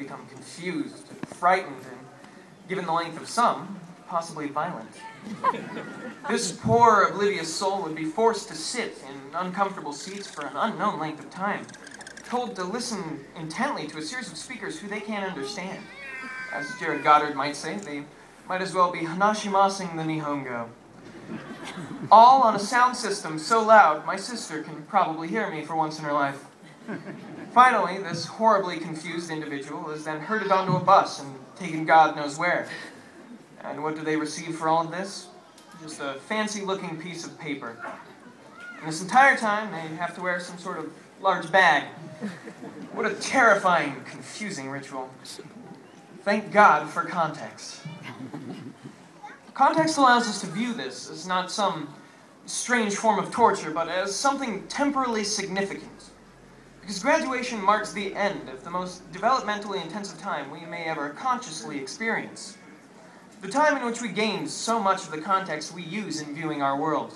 become confused, frightened, and, given the length of some, possibly violent. This poor, oblivious soul would be forced to sit in uncomfortable seats for an unknown length of time, told to listen intently to a series of speakers who they can't understand. As Jared Goddard might say, they might as well be hanashimasing the Nihongo. All on a sound system so loud, my sister can probably hear me for once in her life. Finally, this horribly confused individual is then herded onto a bus and taken God knows where. And what do they receive for all of this? Just a fancy-looking piece of paper. And this entire time, they have to wear some sort of large bag. What a terrifying, confusing ritual. Thank God for context. Context allows us to view this as not some strange form of torture, but as something temporally significant. Because graduation marks the end of the most developmentally intensive time we may ever consciously experience. The time in which we gained so much of the context we use in viewing our world.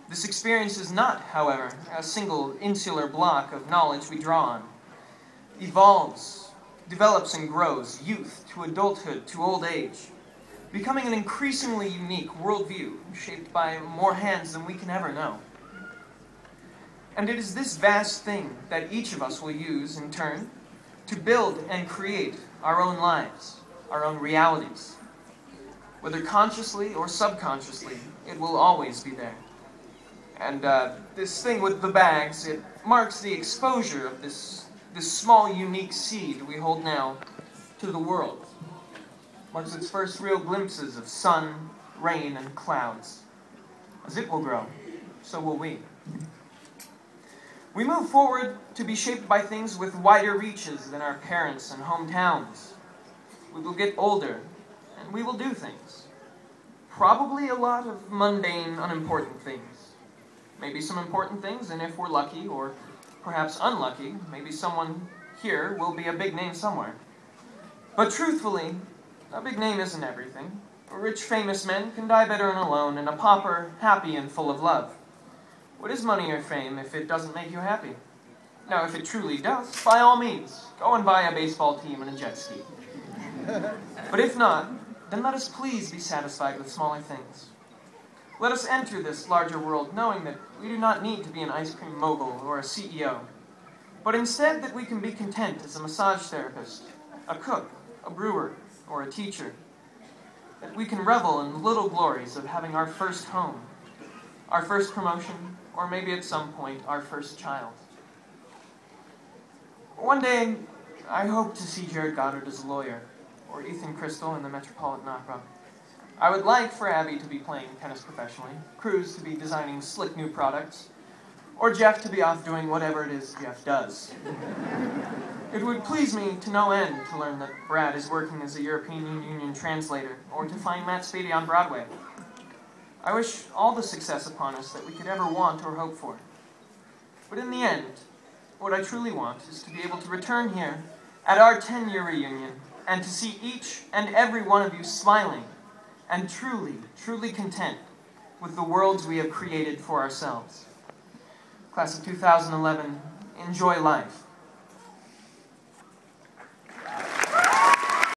This experience is not, however, a single insular block of knowledge we draw on. Evolves, develops and grows, youth to adulthood to old age, becoming an increasingly unique worldview shaped by more hands than we can ever know. And it is this vast thing that each of us will use, in turn, to build and create our own lives, our own realities. Whether consciously or subconsciously, it will always be there. And this thing with the bags, it marks the exposure of this small, unique seed we hold now to the world. Marks its first real glimpses of sun, rain, and clouds. As it will grow, so will we. We move forward to be shaped by things with wider reaches than our parents and hometowns. We will get older, and we will do things. Probably a lot of mundane, unimportant things. Maybe some important things, and if we're lucky, or perhaps unlucky, maybe someone here will be a big name somewhere. But truthfully, a big name isn't everything. Rich, famous men can die better and alone, and a pauper happy and full of love. What is money or fame if it doesn't make you happy? Now, if it truly does, by all means, go and buy a baseball team and a jet ski. But if not, then let us please be satisfied with smaller things. Let us enter this larger world knowing that we do not need to be an ice cream mogul or a CEO, but instead that we can be content as a massage therapist, a cook, a brewer, or a teacher. That we can revel in the little glories of having our first home, our first promotion, or maybe at some point, our first child. One day, I hope to see Jared Goddard as a lawyer, or Ethan Crystal in the Metropolitan Opera. I would like for Abby to be playing tennis professionally, Cruz to be designing slick new products, or Jeff to be off doing whatever it is Jeff does. It would please me to no end to learn that Brad is working as a European Union translator, or to find Matt Spady on Broadway. I wish all the success upon us that we could ever want or hope for. But in the end, what I truly want is to be able to return here at our 10-year reunion and to see each and every one of you smiling and truly, truly content with the worlds we have created for ourselves. Class of 2011, enjoy life.